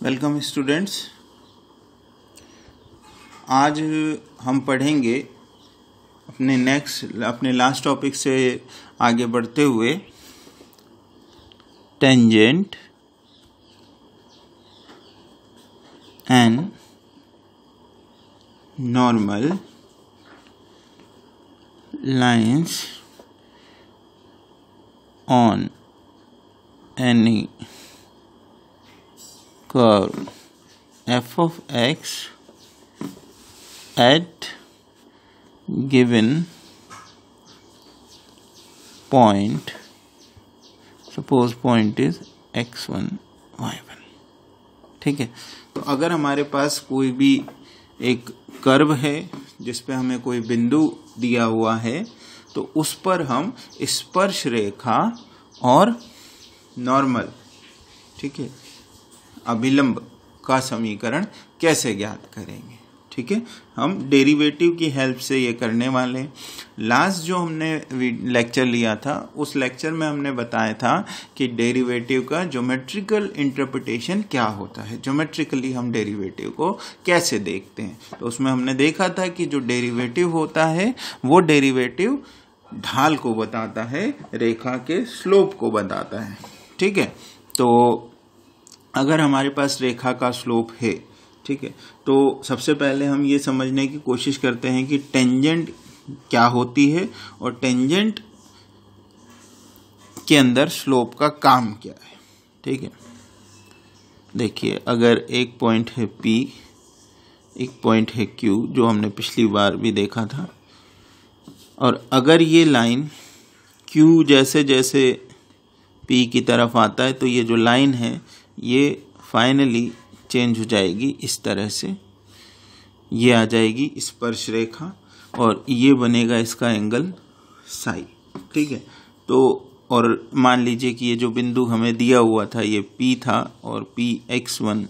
Welcome students. आज हम पढ़ेंगे अपने लास्ट टॉपिक से आगे बढ़ते हुए tangent and normal lines on any curve f of x at given point, suppose point is x1 y1। ठीक है, तो अगर हमारे पास कोई भी एक कर्व है जिस पे हमें कोई बिंदु दिया हुआ है तो उस पर हम स्पर्श रेखा और नॉर्मल, ठीक है, अभिलंब का समीकरण कैसे ज्ञात करेंगे। ठीक है, हम डेरिवेटिव की हेल्प से ये करने वाले हैं। लास्ट जो हमने लेक्चर लिया था उस लेक्चर में हमने बताया था कि डेरिवेटिव का ज्योमेट्रिकल इंटरप्रिटेशन क्या होता है, ज्योमेट्रिकली हम डेरिवेटिव को कैसे देखते हैं। तो उसमें हमने देखा था कि जो डेरिवेटिव होता है वो डेरिवेटिव ढाल को बताता है, रेखा के स्लोप को बताता है। ठीक है, तो अगर हमारे पास रेखा का स्लोप है, ठीक है, तो सबसे पहले हम ये समझने की कोशिश करते हैं कि टेंजेंट क्या होती है और टेंजेंट के अंदर स्लोप का काम क्या है। ठीक है, देखिए, अगर एक पॉइंट है P, एक पॉइंट है Q जो हमने पिछली बार भी देखा था, और अगर ये लाइन Q जैसे जैसे P की तरफ आता है तो ये जो लाइन है ये फाइनली चेंज हो जाएगी, इस तरह से ये आ जाएगी स्पर्श रेखा और ये बनेगा इसका एंगल साई। ठीक है, तो और मान लीजिए कि ये जो बिंदु हमें दिया हुआ था ये P था और P x1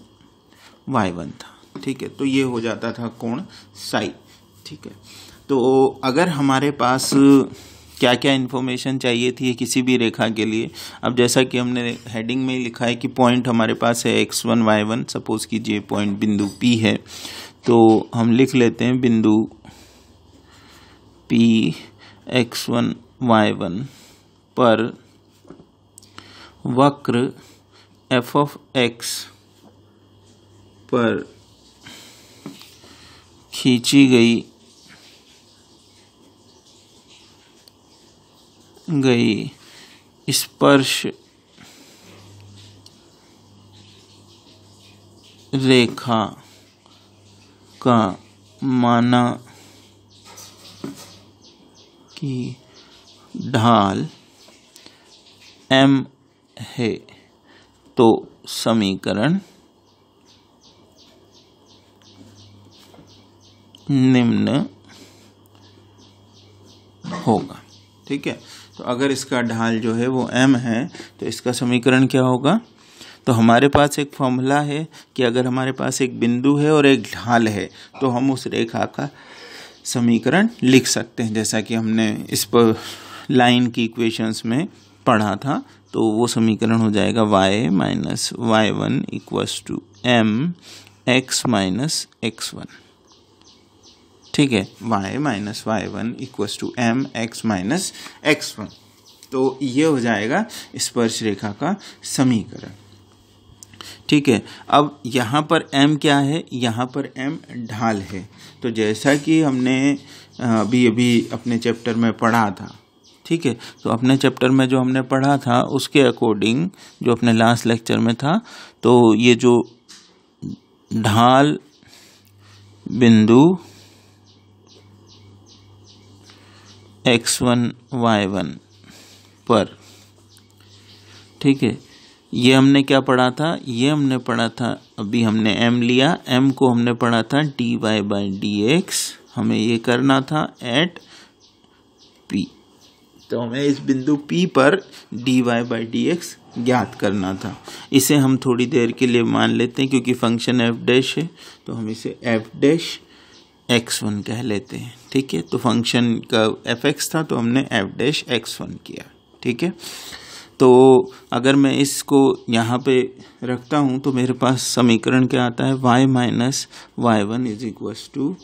y1 था। ठीक है, तो ये हो जाता था कोण साई। ठीक है, तो अगर हमारे पास क्या क्या इन्फॉर्मेशन चाहिए थी किसी भी रेखा के लिए, अब जैसा कि हमने हेडिंग में लिखा है कि पॉइंट हमारे पास है x1 y1, सपोज कीजिए पॉइंट बिंदु P है, तो हम लिख लेते हैं बिंदु P x1 y1 पर वक्र f of x पर खींची गई स्पर्श रेखा का माना कि ढाल m है, तो समीकरण निम्न होगा। ठीक है, तो अगर इसका ढाल जो है वो m है तो इसका समीकरण क्या होगा। तो हमारे पास एक फॉर्मूला है कि अगर हमारे पास एक बिंदु है और एक ढाल है तो हम उस रेखा का समीकरण लिख सकते हैं, जैसा कि हमने इस पर लाइन की इक्वेशंस में पढ़ा था। तो वो समीकरण हो जाएगा y minus y1 equals to m x minus x1। ठीक है, y minus y1 equals to m x minus x1। तो ये हो जाएगा स्पर्श रेखा का समीकरण। ठीक है, अब यहाँ पर m क्या है, यहाँ पर m ढाल है। तो जैसा कि हमने अभी अपने चैप्टर में पढ़ा था, ठीक है, तो अपने चैप्टर में जो हमने पढ़ा था उसके अकॉर्डिंग, जो अपने लास्ट लेक्चर में था, तो ये जो ढाल बिंदु x1 y1 पर, ठीक है, ये हमने क्या पढ़ा था, ये हमने पढ़ा था, अभी हमने m लिया, m को हमने पढ़ा था dy बाई dx, हमें ये करना था एट P। तो हमें इस बिंदु P पर dy बाई dx ज्ञात करना था। इसे हम थोड़ी देर के लिए मान लेते हैं क्योंकि फंक्शन f डैश है, तो हम इसे f डैश x1 कह लेते हैं। ठीक है, तो फंक्शन का fx था तो हमने f डैश x1 किया। ठीक है, तो अगर मैं इसको यहाँ पे रखता हूँ तो मेरे पास समीकरण क्या आता है, y minus Y one is equals to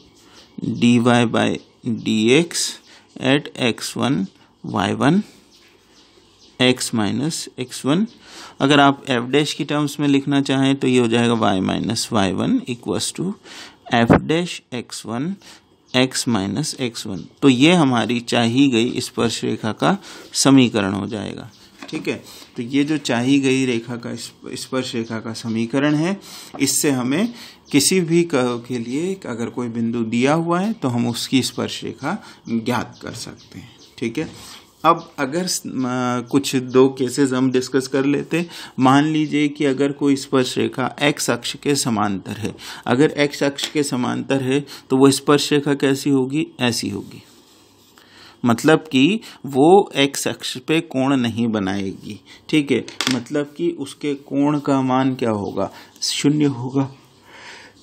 D Y by D X at x1 y1 x minus x1। अगर आप एफ डैश की टर्म्स में लिखना चाहें तो ये हो जाएगा y minus Y one equals to F dash x1 x minus x1। तो ये हमारी चाही गई स्पर्श रेखा का समीकरण हो जाएगा। ठीक है, तो ये जो चाही गई रेखा का स्पर्श रेखा का समीकरण है, इससे हमें किसी भी कर्व के लिए अगर कोई बिंदु दिया हुआ है तो हम उसकी स्पर्श रेखा ज्ञात कर सकते हैं। ठीक है, अब अगर कुछ दो केसेस हम डिस्कस कर लेते। मान लीजिए कि अगर कोई स्पर्श रेखा x अक्ष के समांतर है, अगर x अक्ष के समांतर है तो वो स्पर्श रेखा कैसी होगी, ऐसी होगी, मतलब कि वो x अक्ष पे कोण नहीं बनाएगी। ठीक है, मतलब कि उसके कोण का मान क्या होगा, 0 होगा।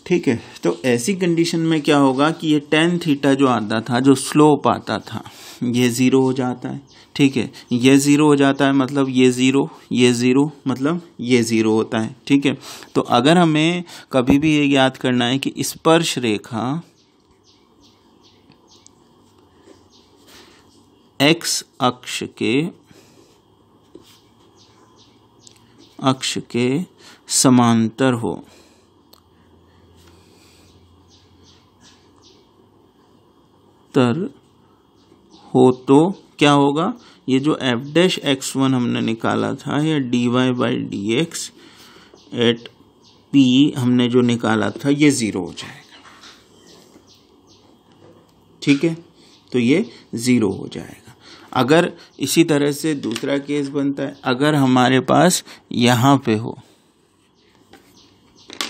ठीक है, तो ऐसी कंडीशन में क्या होगा कि ये tan थीटा जो आता था, जो स्लोप आता था, ये 0 हो जाता है। ठीक है, ये 0 हो जाता है, मतलब ये 0 मतलब ये 0 होता है। ठीक है, तो अगर हमें कभी भी ये याद करना है कि स्पर्श रेखा x अक्ष के समांतर हो तो क्या होगा, ये जो एफ डैश x1 हमने निकाला था या dy by D X at p हमने जो निकाला था, ये 0 हो जाएगा। ठीक है, तो ये 0 हो जाएगा। अगर इसी तरह से दूसरा केस बनता है, अगर हमारे पास यहाँ पे हो,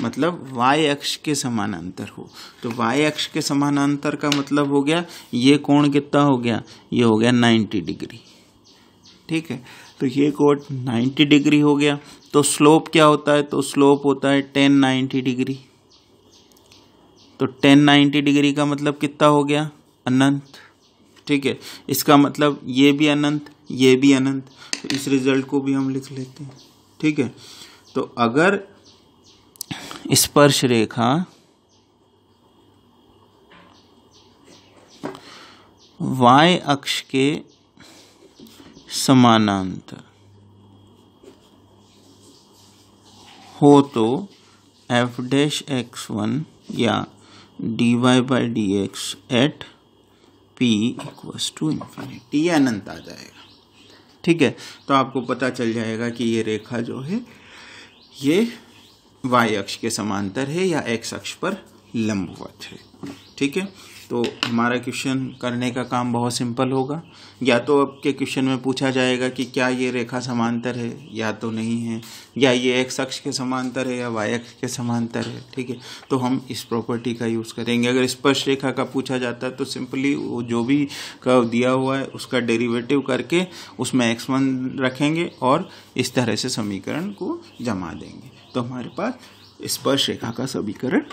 मतलब y अक्ष के समानांतर हो, तो y अक्ष के समानांतर का मतलब हो गया ये कोण कितना हो गया, ये हो गया 90 डिग्री। ठीक है, तो ये कोण 90 डिग्री हो गया। तो स्लोप क्या होता है, तो स्लोप होता है tan 90 डिग्री। तो tan 90 डिग्री का मतलब कितना हो गया, अनंत। ठीक है, इसका मतलब ये भी अनंत, ये भी अनंत। तो इस रिजल्ट को भी हम लिख लेते हैं। ठीक है, तो अगर स्पर्श रेखा y अक्ष के समानांतर हो तो एफ डैश x1 या dy by D X at p equals to infinity, ये अनंत आ जाएगा। ठीक है, तो आपको पता चल जाएगा कि ये रेखा जो है ये y अक्ष के समांतर है या x अक्ष पर लंबवत है। ठीक है, तो हमारा क्वेश्चन करने का काम बहुत सिंपल होगा। या तो आपके क्वेश्चन में पूछा जाएगा कि क्या ये रेखा समांतर है या तो नहीं है, या ये x अक्ष के समांतर है या y अक्ष के समांतर है। ठीक है, तो हम इस प्रॉपर्टी का यूज़ करेंगे। अगर स्पर्श रेखा का पूछा जाता है तो सिंपली वो जो भी कर्व दिया हुआ है उसका डेरिवेटिव करके उसमें x1 रखेंगे और इस तरह से समीकरण को जमा देंगे, तो हमारे पास स्पर्श रेखा का समीकरण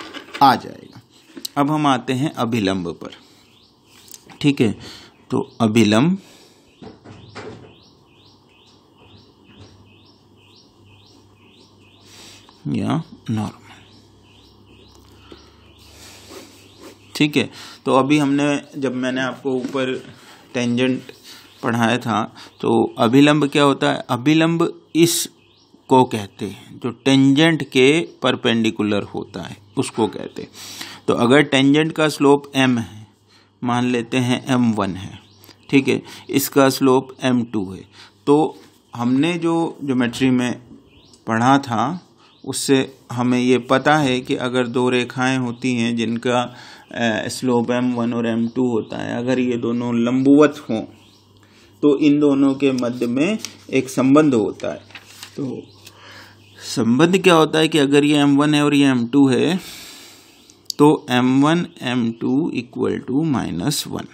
आ जाएगा। अब हम आते हैं अभिलंब पर। ठीक है, तो अभिलंब या नॉर्मल। ठीक है, तो अभी जब मैंने आपको ऊपर टेंजेंट पढ़ाया था, तो अभिलंब क्या होता है, अभिलंब इस को कहते हैं जो टेंजेंट के परपेंडिकुलर होता है, उसको कहते हैं। तो अगर टेंजेंट का स्लोप m है, मान लेते हैं m1 है। ठीक है, इसका स्लोप m2 है, तो हमने जो ज्योमेट्री में पढ़ा था उससे हमें ये पता है कि अगर दो रेखाएं होती हैं जिनका स्लोप m1 और m2 होता है, अगर ये दोनों लंबवत हों तो इन दोनों के मध्य में एक संबंध होता है। तो संबंध क्या होता है कि अगर ये m1 है और ये m2 है तो m1 m2 इक्वल टू -1,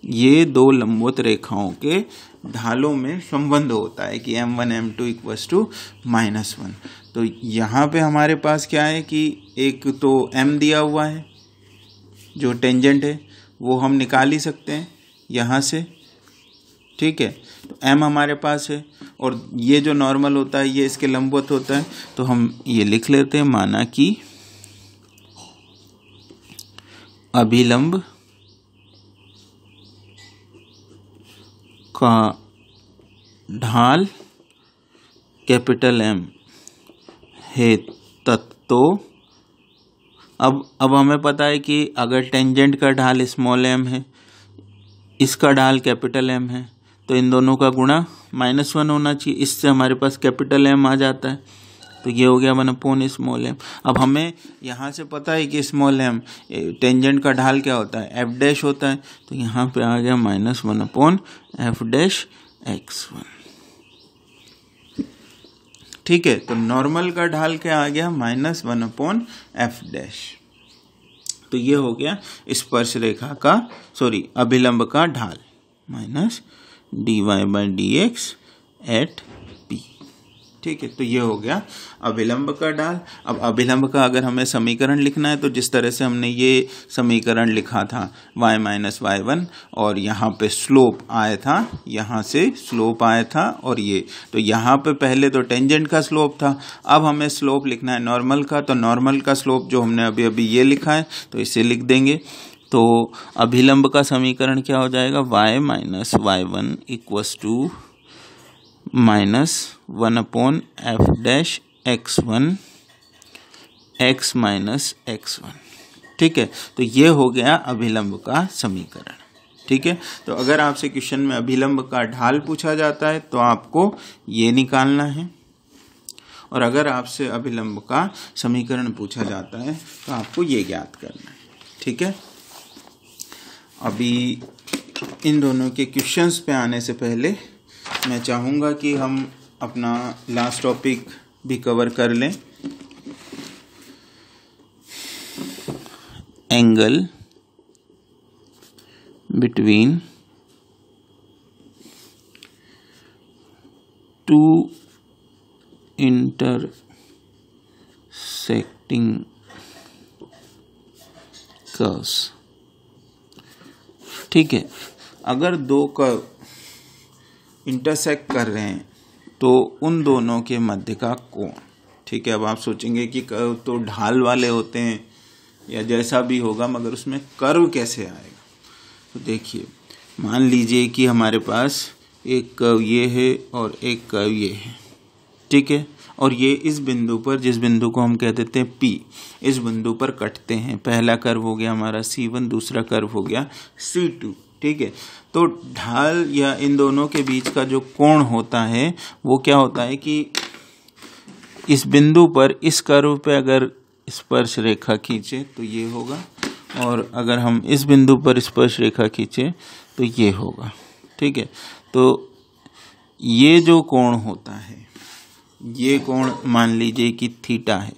ये दो लंबवत रेखाओं के ढालों में संबंध होता है कि m1 m2 इक्वल्स टू -1। तो यहाँ पे हमारे पास क्या है कि एक तो m दिया हुआ है जो टेंजेंट है, वो हम निकाल ही सकते हैं यहाँ से। ठीक है, तो m हमारे पास है और ये जो नॉर्मल होता है ये इसके लंबवत होता है, तो हम ये लिख लेते हैं, माना कि अभिलंब का ढाल कैपिटल M है तो अब हमें पता है कि अगर टेंजेंट का ढाल स्मॉल m है, इसका ढाल कैपिटल M है, तो इन दोनों का गुणा -1 होना चाहिए, इससे हमारे पास कैपिटल M आ जाता है। तो ये हो गया 1/स्मॉल m। अब हमें यहाँ से पता है कि स्मॉल m टेंजेंट का ढाल क्या होता है, f' होता है, तो यहाँ पे आ गया -1/f'(x1). ठीक है, तो नॉर्मल का ढाल क्या आ गया, -1/f'। तो ये हो गया स्पर्श रेखा का अभिलंब का ढाल -dy/dx एट P। ठीक है, तो ये हो गया अभिलंब का ढाल। अब अभिलंब का अगर हमें समीकरण लिखना है तो जिस तरह से हमने ये समीकरण लिखा था y-y1 और यहाँ पे स्लोप आया था, यहाँ से स्लोप आया था और ये, तो यहाँ पे पहले तो टेंजेंट का स्लोप था, अब हमें स्लोप लिखना है नॉर्मल का, तो नॉर्मल का स्लोप जो हमने अभी ये लिखा है तो इसे लिख देंगे। तो अभिलंब का समीकरण क्या हो जाएगा, y-y1 equals to -1/f'(x1) x -x1। ठीक है, तो ये हो गया अभिलंब का समीकरण। ठीक है, तो अगर आपसे क्वेश्चन में अभिलंब का ढाल पूछा जाता है तो आपको ये निकालना है, और अगर आपसे अभिलंब का समीकरण पूछा जाता है तो आपको ये ज्ञात करना है। ठीक है, अभी इन दोनों के क्वेश्चंस पे आने से पहले मैं चाहूँगा कि हम अपना लास्ट टॉपिक भी कवर कर लें, angle between two intersecting curves. ठीक है, अगर दो कर्व इंटरसेक्ट कर रहे हैं तो उन दोनों के मध्य का कोण। ठीक है, अब आप सोचेंगे कि कर्व तो ढाल वाले होते हैं या जैसा भी होगा, मगर उसमें कर्व कैसे आएगा। तो देखिए, मान लीजिए कि हमारे पास एक कर्व ये है और एक कर्व ये है। ठीक है, और ये इस बिंदु पर, जिस बिंदु को हम कह देते हैं P, इस बिंदु पर कटते हैं। पहला कर्व हो गया हमारा C1, दूसरा कर्व हो गया C2। ठीक है, तो ढाल या इन दोनों के बीच का जो कोण होता है वो क्या होता है कि इस बिंदु पर इस कर्व पे अगर स्पर्श रेखा खींचे तो ये होगा, और अगर हम इस बिंदु पर स्पर्श रेखा खींचे तो ये होगा। ठीक है, तो ये जो कोण होता है, ये कोण मान लीजिए कि थीटा है,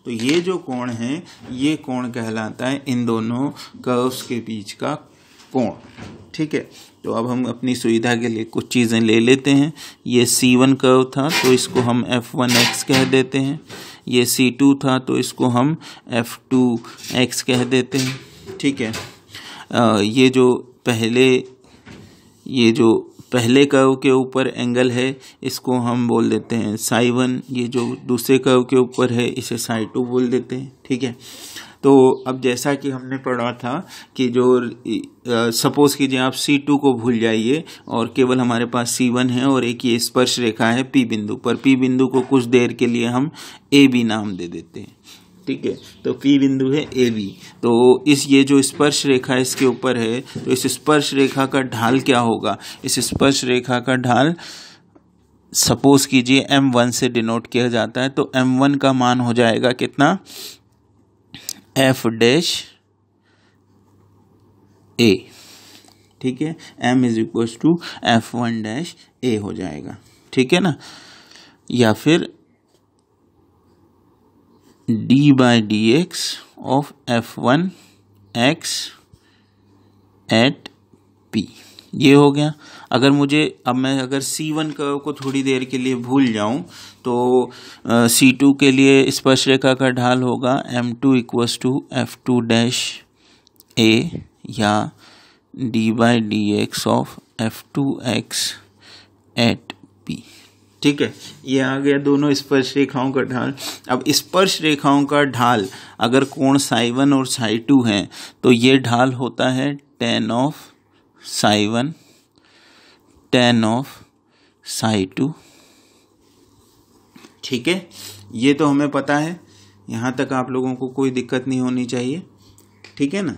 तो ये जो कोण है ये कोण कहलाता है इन दोनों कर्व्स के बीच का कोण। ठीक है, तो अब हम अपनी सुविधा के लिए कुछ चीज़ें ले लेते हैं। ये C1 कर्व था तो इसको हम F1x कह देते हैं, ये C2 था तो इसको हम F2x कह देते हैं। ठीक है, ये जो पहले कर्व के ऊपर एंगल है इसको हम बोल देते हैं psi1, ये जो दूसरे कर्व के ऊपर है इसे psi2 बोल देते हैं। ठीक है, तो अब जैसा कि हमने पढ़ा था कि जो सपोज कीजिए आप C2 को भूल जाइए और केवल हमारे पास C1 है और एक ये स्पर्श रेखा है P बिंदु पर। P बिंदु को कुछ देर के लिए हम AB नाम दे देते हैं। ठीक है, तो P बिंदु है AB, तो ये जो स्पर्श रेखा इसके ऊपर है, तो इस स्पर्श रेखा का ढाल क्या होगा, इस स्पर्श रेखा का ढाल सपोज कीजिए M1 से डिनोट किया जाता है, तो M1 का मान हो जाएगा कितना, F'(A). ठीक है, M = F1'A हो जाएगा। ठीक है ना, या फिर d/dx of F1x at P, ये हो गया। अगर मैं C1 कर्व को थोड़ी देर के लिए भूल जाऊं तो C2 के लिए स्पर्श रेखा का ढाल होगा M2 = F2'A या d/dx of F2x eight P। ठीक है, ये आ गया दोनों स्पर्श रेखाओं का ढाल। अब स्पर्श रेखाओं का ढाल अगर कोण साई 1 और साई 2 है तो ये ढाल होता है tan of Sai 1 tan of Sai 2। ठीक है, ये तो हमें पता है, यहाँ तक आप लोगों को कोई दिक्कत नहीं होनी चाहिए। ठीक है ना।